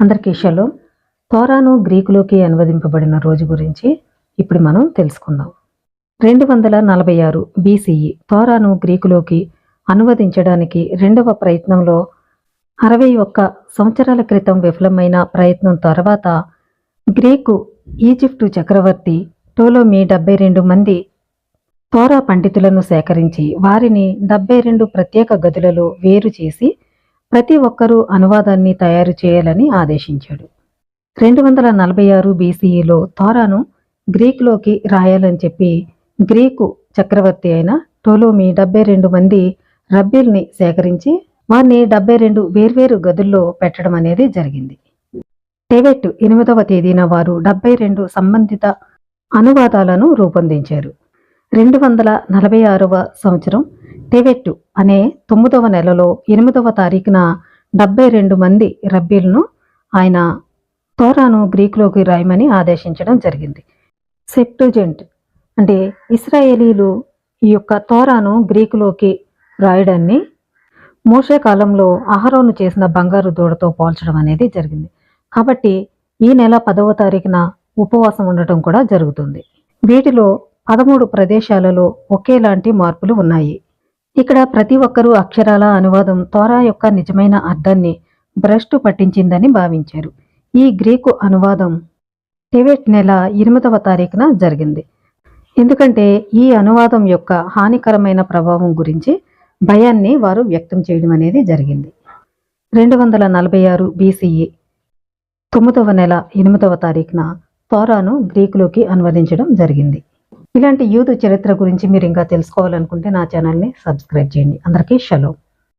అందరికీ షలోమ్. తోరాను గ్రీకులోకి అనువదింపబడిన రోజు గురించి ఇప్పుడు మనం తెలుసుకుందాం. 246 BCE తోరాను గ్రీకులోకి అనువదించడానికి రెండవ ప్రయత్నంలో 61 సంవత్సరాల క్రితం విఫలమైన ప్రయత్నం తర్వాత గ్రీకు ఈజిప్టు చక్రవర్తి టోలోమి 72 మంది తోరా పండితులను సేకరించి వారిని 72 ప్రత్యేక గదులలో వేరు చేసి ప్రతి ఒక్కరూ అనువాదాన్ని తయారు చేయాలని ఆదేశించాడు. 246 BCEలో తోరాను గ్రీకులోకి రాయాలని చెప్పి గ్రీకు చక్రవర్తి అయిన టోలోమి 72 మంది రబ్బీల్ని సేకరించి వారిని 72 వేర్వేరు గదుల్లో పెట్టడం అనేది జరిగింది. టెవెట్ 8వ తేదీన వారు 72 సంబంధిత అనువాదాలను రూపొందించారు. 246వ సంవత్సరం టెవెట్టు అనే 9వ నెలలో 8వ తారీఖున 72 మంది రబ్బీలను ఆయన తోరాను గ్రీకులోకి రాయమని ఆదేశించడం జరిగింది. సెప్టుజెంట్ అంటే ఇశ్రాయేలీలు ఈ యొక్క తోరాను గ్రీకులోకి రాయడాన్ని మోషే కాలంలో అహరోను చేసిన బంగారు దూడతో పోల్చడం అనేది జరిగింది. కాబట్టి ఈ నెల 10వ తారీఖున ఉపవాసం ఉండటం కూడా జరుగుతుంది. వీటిలో 13 ప్రదేశాలలో ఒకేలాంటి మార్పులు ఉన్నాయి. ఇక్కడ ప్రతి ఒక్కరూ అక్షరాల అనువాదం తోరా యొక్క నిజమైన అర్థాన్ని భ్రష్టు పట్టించిందని భావించారు. ఈ గ్రీకు అనువాదం టెవెట్ నెల 8వ తారీఖున జరిగింది. ఎందుకంటే ఈ అనువాదం యొక్క హానికరమైన ప్రభావం గురించి భయాన్ని వారు వ్యక్తం చేయడం అనేది జరిగింది. 246 BCE 9వ నెల 8వ తారీఖున తోరాను గ్రీకులోకి అనువదించడం జరిగింది. ఇలాంటి యూదు చరిత్ర గురించి మీరు ఇంకా తెలుసుకోవాలనుకుంటే నా ఛానల్ని సబ్స్క్రైబ్ చేయండి. అందరికీ షలోమ్.